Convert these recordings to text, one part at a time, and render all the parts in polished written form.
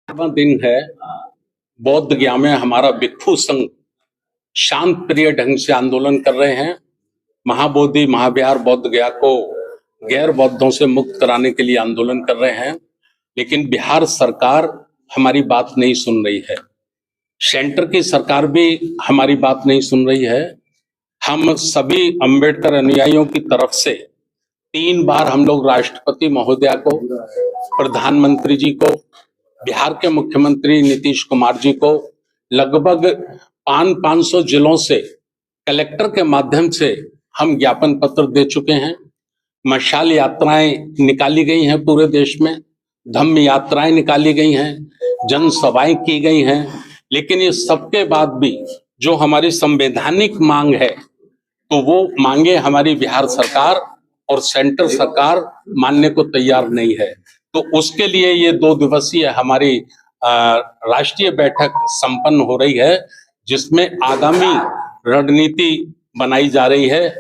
दिन है। बौद्ध गया में हमारा भिक्षु संघ शांत प्रिय ढंग से आंदोलन कर रहे हैं। महाबोधि महाविहार बौद्ध गया को गैर बौद्धों से मुक्त कराने के लिए आंदोलन कर रहे हैं, लेकिन बिहार सरकार हमारी बात नहीं सुन रही है। सेंटर की सरकार भी हमारी बात नहीं सुन रही है। हम सभी अंबेडकर अनुयायियों की तरफ से 3 बार हम लोग राष्ट्रपति महोदया को, प्रधानमंत्री जी को, बिहार के मुख्यमंत्री नीतीश कुमार जी को, लगभग 500 जिलों से कलेक्टर के माध्यम से हम ज्ञापन पत्र दे चुके हैं। मशाल यात्राएं निकाली गई हैं पूरे देश में, धम्म यात्राएं निकाली गई हैं, जनसभाएं की गई हैं, लेकिन ये सबके बाद भी जो हमारी संवैधानिक मांग है, तो वो मांगे हमारी बिहार सरकार और सेंटर सरकार मानने को तैयार नहीं है। तो उसके लिए ये 2 दिवसीय हमारी राष्ट्रीय बैठक संपन्न हो रही है, जिसमें आगामी रणनीति बनाई जा रही है।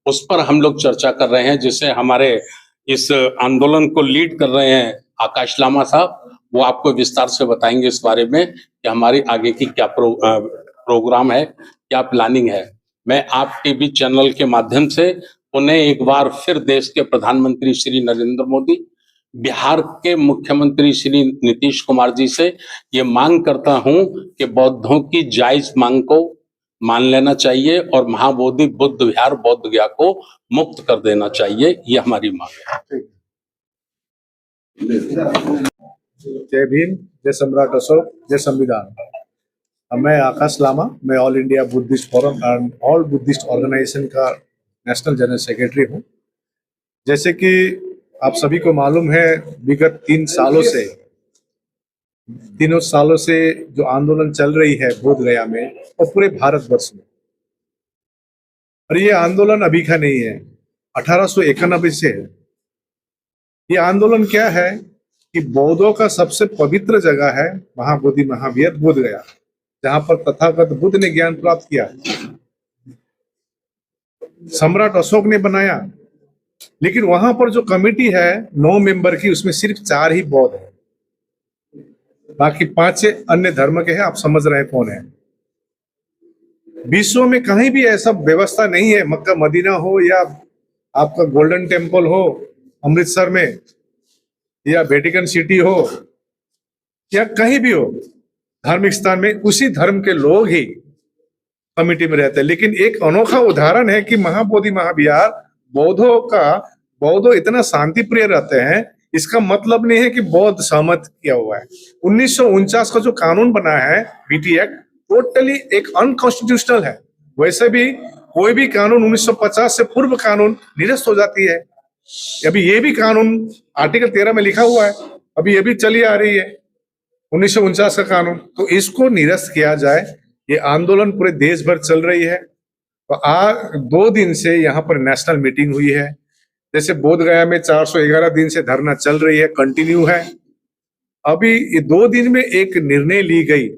उस पर हम लोग चर्चा कर रहे हैं, जिसे हमारे इस आंदोलन को लीड कर रहे हैं आकाश लामा साहब। वो आपको विस्तार से बताएंगे इस बारे में कि हमारी आगे की क्या प्रोग्राम है, क्या प्लानिंग है। मैं आप टीवी चैनल के माध्यम से उन्हें एक बार फिर देश के प्रधानमंत्री श्री नरेंद्र मोदी, बिहार के मुख्यमंत्री श्री नीतीश कुमार जी से ये मांग करता हूं कि बौद्धों की जायज मांग को मान लेना चाहिए और महाबोधि बुद्ध विहार बौद्ध गया को मुक्त कर देना चाहिए। ये हमारी मांग है। जय भीम, जय सम्राट अशोक, जय संविधान। मैं आकाश लामा, मैं All India Buddhist Forum and All Buddhist Organization का नेशनल जनरल सेक्रेटरी हूँ। जैसे कि आप सभी को मालूम है, विगत 3 सालों से, तीनों सालों से जो आंदोलन चल रही है बोध गया में और पूरे भारतवर्ष में, और ये आंदोलन अभी का नहीं है, 1891 से है। ये आंदोलन क्या है कि बौद्धों का सबसे पवित्र जगह है महाबोधि महावीर बोध गया, जहां पर तथागत बुद्ध ने ज्ञान प्राप्त किया, सम्राट अशोक ने बनाया। लेकिन वहां पर जो कमेटी है 9 मेंबर की, उसमें सिर्फ 4 ही बौद्ध है, बाकी 5 अन्य धर्म के हैं। आप समझ रहे हैं कौन है। विश्व में कहीं भी ऐसा व्यवस्था नहीं है, मक्का मदीना हो या आपका गोल्डन टेम्पल हो अमृतसर में, या वेटिकन सिटी हो, या कहीं भी हो धार्मिक स्थान में, उसी धर्म के लोग ही कमिटी में रहते हैं। लेकिन एक अनोखा उदाहरण है कि महाबोधि महाविहार बौद्धों इतना शांति प्रिय रहते हैं। इसका मतलब नहीं है कि बौद्ध सहमत किया हुआ है। 1949 का जो कानून बना है बीटी एक्ट, टोटली एक अनकॉन्स्टिट्यूशनल है। वैसे भी कोई भी कानून 1950 से पूर्व कानून निरस्त हो जाती है। अभी ये भी कानून आर्टिकल 13 में लिखा हुआ है, अभी ये भी चली आ रही है 1949 का कानून, तो इसको निरस्त किया जाए। ये आंदोलन पूरे देश भर चल रही है। तो आज 2 दिन से यहाँ पर नेशनल मीटिंग हुई है। जैसे बोध गया में 411 दिन से धरना चल रही है, कंटिन्यू है। अभी ये 2 दिन में एक निर्णय ली गई।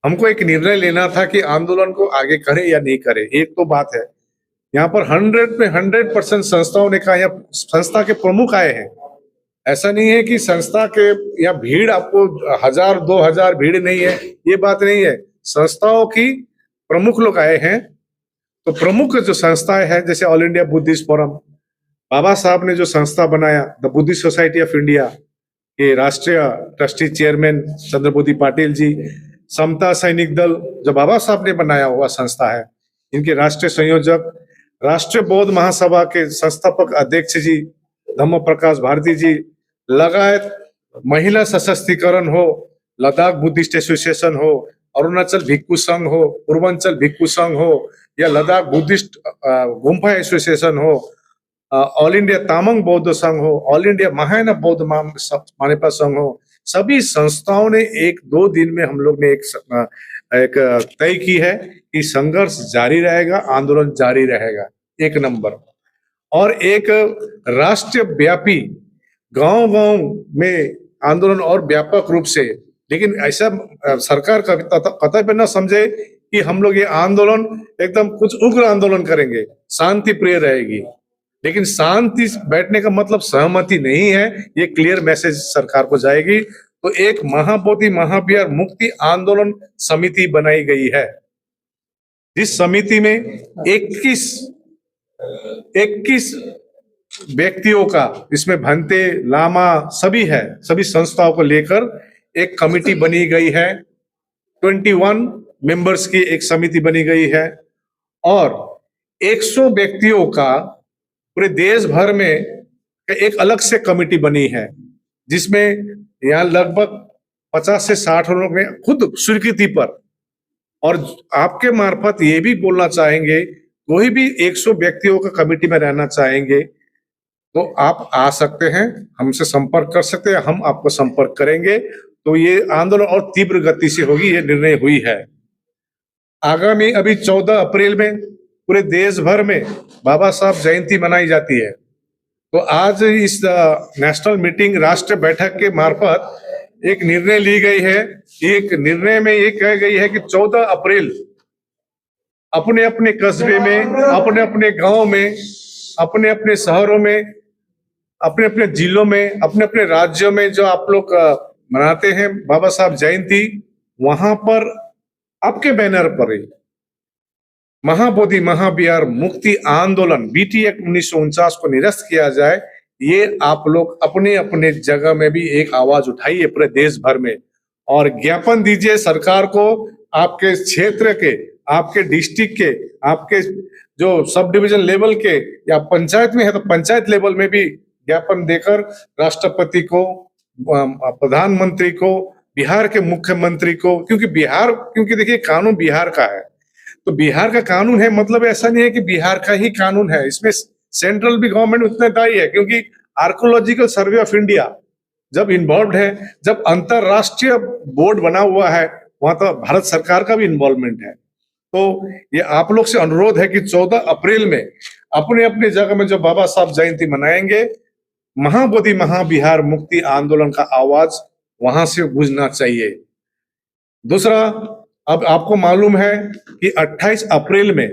हमको एक निर्णय लेना था कि आंदोलन को आगे करे या नहीं करे। एक तो बात है, यहाँ पर 100% संस्थाओं ने कहा, या संस्था के प्रमुख आए हैं। ऐसा नहीं है कि संस्था के या भीड़ आपको 1000-2000 भीड़ नहीं है, ये बात नहीं है। संस्थाओं की प्रमुख लोग आए हैं। तो प्रमुख जो संस्थाएं हैं, जैसे ऑल इंडिया बुद्धिस्ट फोरम, बाबा साहब ने जो संस्था बनाया the Buddhist society of India के राष्ट्रीय ट्रस्टी चेयरमैन चंद्रबोधी पाटिल जी, समता सैनिक दल जो बाबा साहब ने बनाया हुआ संस्था है, इनके राष्ट्रीय संयोजक, राष्ट्रीय बौद्ध महासभा के संस्थापक अध्यक्ष जी धम्म प्रकाश भारती जी, लगायत महिला सशक्तिकरण हो, लद्दाख बुद्धिस्ट एसोसिएशन हो, अरुणाचल भिक्खु संघ हो, पूर्वांचल भिक्खु संघ हो, या लद्दाख बुद्धिस्ट गुम्फा एसोसिएशन हो, ऑल इंडिया तामांग बौद्ध संघ हो, ऑल इंडिया महायान बौद्ध मानेपा संघ हो, सभी संस्थाओं ने 1-2 दिन में हम लोग ने एक तय की है कि संघर्ष जारी रहेगा, आंदोलन जारी रहेगा। 1 नंबर। और एक राष्ट्र व्यापी गांव-गांव में आंदोलन और व्यापक रूप से, लेकिन ऐसा सरकार का कतई पे न समझे कि हम लोग ये आंदोलन एकदम कुछ उग्र आंदोलन करेंगे, शांति प्रिय रहेगी। लेकिन शांति बैठने का मतलब सहमति नहीं है, ये क्लियर मैसेज सरकार को जाएगी। तो तो एक महाबोधि महाविहार मुक्ति आंदोलन समिति बनाई गई है। इस समिति में 21 व्यक्तियों का, इसमें भंते लामा सभी है, सभी संस्थाओं को लेकर एक कमिटी बनी गई है। 21 मेंबर्स की एक समिति बनी गई है और 100 व्यक्तियों का पूरे देश भर में एक अलग से कमिटी बनी है, जिसमें यहाँ लगभग 50 से 60 लोगों ने खुद स्वीकृति पर, और आपके मार्फत ये भी बोलना चाहेंगे, कोई भी 100 व्यक्तियों का कमिटी में रहना चाहेंगे तो आप आ सकते हैं, हमसे संपर्क कर सकते हैं, हम आपको संपर्क करेंगे। तो ये आंदोलन और तीव्र गति से होगी, ये निर्णय हुई है। आगामी अभी 14 अप्रैल में पूरे देश भर में बाबा साहब जयंती मनाई जाती है। तो आज इस नेशनल मीटिंग, राष्ट्रीय बैठक के मार्फत एक निर्णय ली गई है। एक निर्णय में ये कह गई है कि 14 अप्रैल अपने अपने कस्बे में, अपने अपने गांव में, अपने अपने शहरों में, अपने अपने जिलों में, अपने अपने राज्यों में जो आप लोग मनाते हैं बाबा साहब जयंती, वहां पर आपके बैनर पर ही महाबोधि महाविहार मुक्ति आंदोलन बीटी एक्ट 1949 को निरस्त किया जाए। ये आप लोग अपने अपने जगह में भी एक आवाज उठाइए पूरे देश भर में, और ज्ञापन दीजिए सरकार को, आपके क्षेत्र के, आपके डिस्ट्रिक्ट के, आपके जो सब डिवीजन लेवल के, या पंचायत में है तो पंचायत लेवल में भी ज्ञापन देकर राष्ट्रपति को, प्रधानमंत्री को, बिहार के मुख्यमंत्री को, क्योंकि देखिए कानून बिहार का है, तो बिहार का कानून है, मतलब ऐसा नहीं है कि बिहार का ही कानून है, इसमें सेंट्रल भी गवर्नमेंट उतना दायी है, क्योंकि आर्कोलॉजिकल सर्वे ऑफ इंडिया जब इन्वॉल्व है, जब अंतरराष्ट्रीय बोर्ड बना हुआ है, वहां तो भारत सरकार का भी इन्वॉल्वमेंट है। तो ये आप लोग से अनुरोध है कि 14 अप्रैल में अपने अपने जगह में जो बाबा साहब जयंती मनाएंगे, महाबोधि महाविहार मुक्ति आंदोलन का आवाज वहां से गूंजना चाहिए। दूसरा, अब आपको मालूम है कि 28 अप्रैल में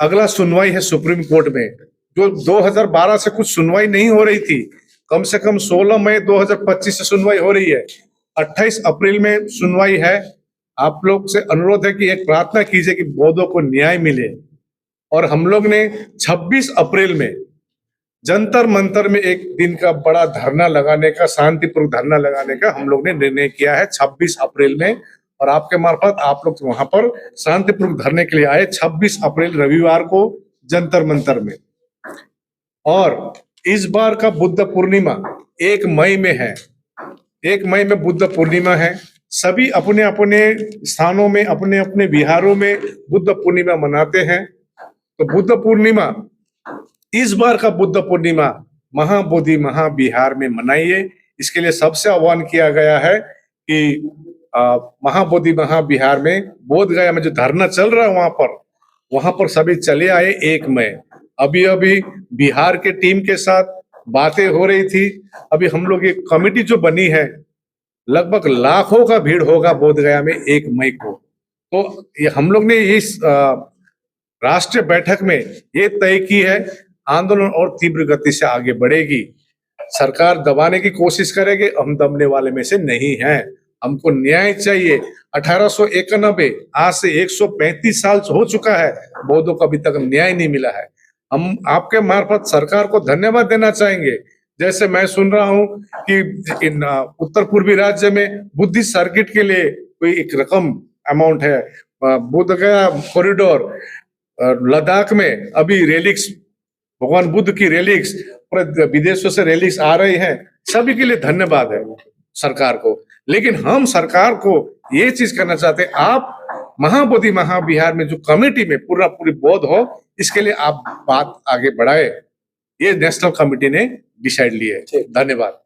अगला सुनवाई है सुप्रीम कोर्ट में, जो 2012 से कुछ सुनवाई नहीं हो रही थी, कम से कम 16 मई 2025 से सुनवाई हो रही है। 28 अप्रैल में सुनवाई है। आप लोग से अनुरोध है कि एक प्रार्थना कीजिए कि बौद्धों को न्याय मिले। और हम लोग ने 26 अप्रैल में जंतर मंतर में एक दिन का बड़ा धरना लगाने का, शांतिपूर्वक धरना लगाने का हम लोग ने निर्णय किया है 26 अप्रैल में, और आपके मार्फत आप लोग वहां पर शांतिपूर्वक धरने के लिए आए 26 अप्रैल रविवार को जंतर मंतर में। और इस बार का बुद्ध पूर्णिमा 1 मई में है, 1 मई में बुद्ध पूर्णिमा है। सभी अपने अपने स्थानों में, अपने अपने बिहारों में बुद्ध पूर्णिमा मनाते हैं। तो बुद्ध पूर्णिमा, इस बार का बुद्ध पूर्णिमा महाबोधि महाविहार में मनाइए। इसके लिए सबसे आह्वान किया गया है कि महाबोधि महाविहार में, बोध गया में जो धरना चल रहा है वहां पर सभी चले आए 1 मई। अभी अभी बिहार के टीम के साथ बातें हो रही थी। अभी हम लोग एक कमेटी जो बनी है, लगभग लाखों का भीड़ होगा बोध गया में 1 मई को। तो ये हम लोग ने इस राष्ट्रीय बैठक में ये तय की है, आंदोलन और तीव्र गति से आगे बढ़ेगी। सरकार दबाने की कोशिश करेगी, हम दबने वाले में से नहीं हैं। हमको न्याय चाहिए। 1891, आज से 135 साल हो चुका है, बौद्धों को अभी तक न्याय नहीं मिला है। हम आपके मार्फत सरकार को धन्यवाद देना चाहेंगे। जैसे मैं सुन रहा हूं कि इन उत्तर पूर्वी राज्य में बुद्धिस्ट सर्किट के लिए कोई एक रकम अमाउंट है, बोध गया कॉरिडोर, लद्दाख में अभी रेलिक्स, भगवान बुद्ध की रेलिक्स, विदेशों से रेलिक्स आ रही हैं। सभी के लिए धन्यवाद है सरकार को। लेकिन हम सरकार को ये चीज करना चाहते हैं, आप महाबोधि महाविहार में जो कमेटी में पूरी बौद्ध हो, इसके लिए आप बात आगे बढ़ाए। ये नेशनल कमेटी ने डिसाइड लिए। धन्यवाद।